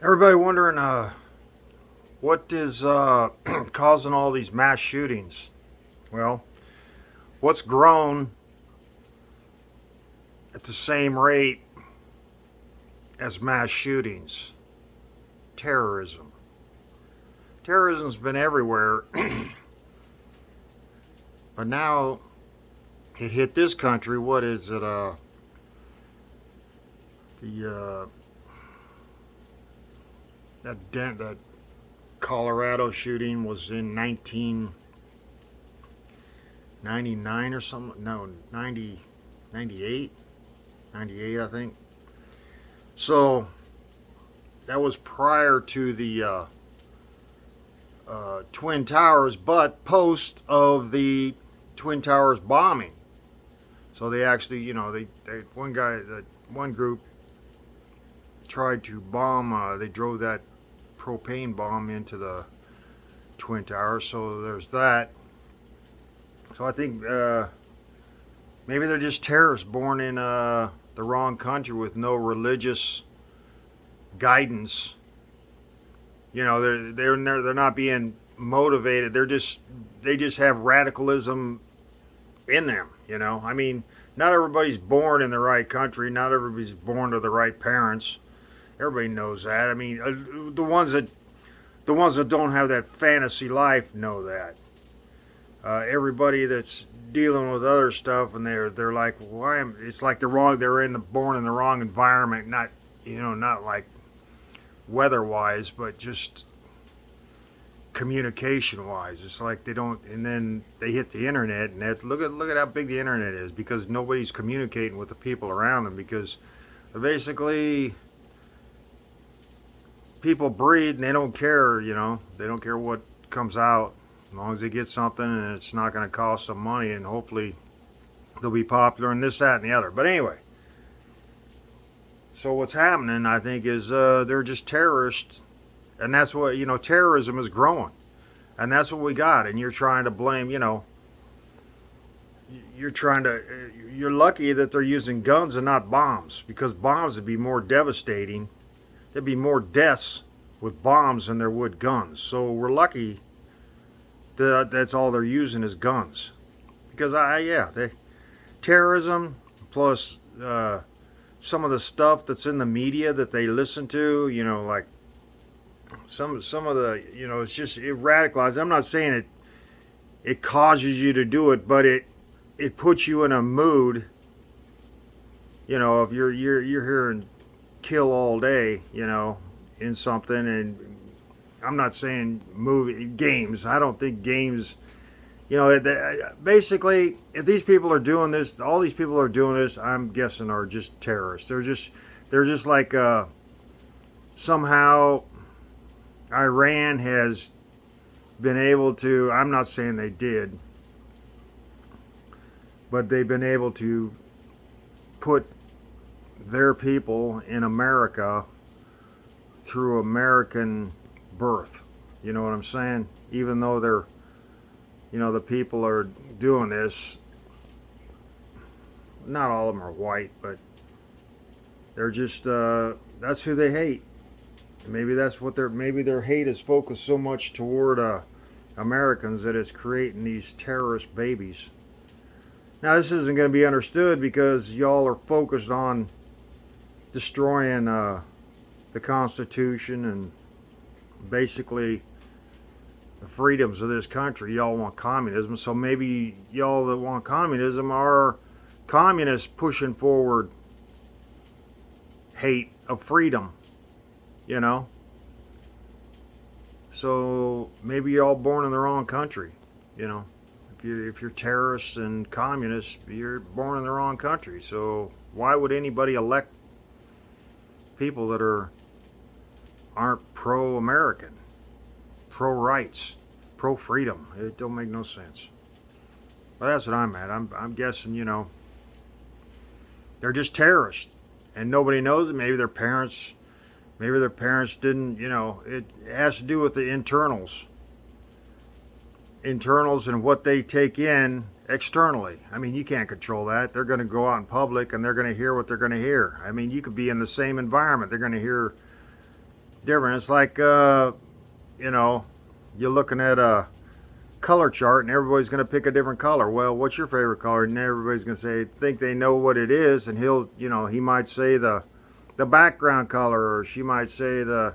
Everybody wondering what is causing all these mass shootings. Well, what's grown at the same rate as mass shootings? Terrorism. Terrorism's been everywhere, but now it hit this country. What is it? The that Colorado shooting was in 1999 or something. No, 90, 98, 98, I think. So that was prior to the Twin Towers, but post of the Twin Towers bombing. So they actually, one group tried to bomb. They drove that propane bomb into the Twin Towers. So there's that. So I think maybe they're just terrorists born in the wrong country with no religious guidance. They're not being motivated. They just have radicalism in them. I mean, not everybody's born in the right country. Not everybody's born to the right parents. Everybody knows that. I mean, the ones that don't have that fantasy life know that. Everybody that's dealing with other stuff and they're like, why am? It's like they're born in the wrong environment. Not like weather-wise, but just communication-wise. It's like they don't, and then they hit the internet, and look at how big the internet is because nobody's communicating with the people around them because basically people breed and they don't care. They don't care what comes out as long as they get something and it's not going to cost them money, and hopefully they'll be popular and this, that, and the other. But anyway, so what's happening, I think, is they're just terrorists, and that's what terrorism is growing, and that's what we got. And you're trying to blame, you're lucky that they're using guns and not bombs, because bombs would be more devastating. There'd be more deaths with bombs than there would guns. So we're lucky that that's all they're using is guns, because terrorism plus. Some of the stuff that's in the media that they listen to, like some of the, it's just it radicalizes. I'm not saying it causes you to do it, but it puts you in a mood. If you're hearing kill all day, in something, and I'm not saying movie games. I don't think games. Basically, if these people are doing this, all these people are doing this, I'm guessing are just terrorists. They're just like somehow Iran has been able to. I'm not saying they did, but they've been able to put their people in America through American birth. You know what I'm saying? Even though the people are doing this, not all of them are white, but they're just that's who they hate. Maybe that's what maybe their hate is focused so much toward Americans that it's creating these terrorist babies. Now this isn't going to be understood because y'all are focused on destroying the Constitution and basically the freedoms of this country. Y'all want communism, so maybe y'all that want communism are communists pushing forward hate of freedom, you know. So maybe you're all born in the wrong country, you know. If you're terrorists and communists, you're born in the wrong country. So why would anybody elect people that aren't pro-American, pro-rights, pro-freedom? It don't make no sense. But that's what I'm at. I'm guessing, they're just terrorists, and nobody knows it. Maybe their parents didn't. It has to do with the internals and what they take in externally. I mean, you can't control that. They're going to go out in public and they're going to hear what they're going to hear. I mean, you could be in the same environment. They're going to hear, different. It's like you know, you're looking at a color chart and everybody's going to pick a different color. Well, what's your favorite color? And everybody's going to say think they know what it is, and he'll, he might say the background color, or she might say the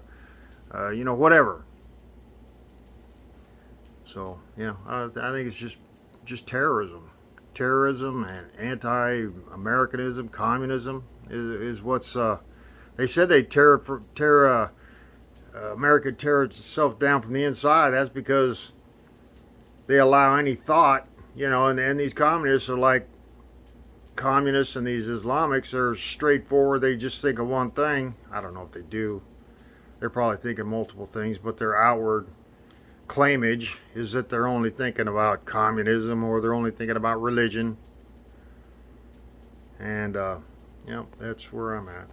whatever. So yeah, I think it's just terrorism and anti-Americanism, communism is what's they said they tear America tear itself down from the inside. That's because they allow any thought, and these communists are like communists, and these Islamics are straightforward. They just think of one thing. I don't know if they do. They're probably thinking multiple things, but their outward claimage is that they're only thinking about communism, or they're only thinking about religion. And that's where I'm at.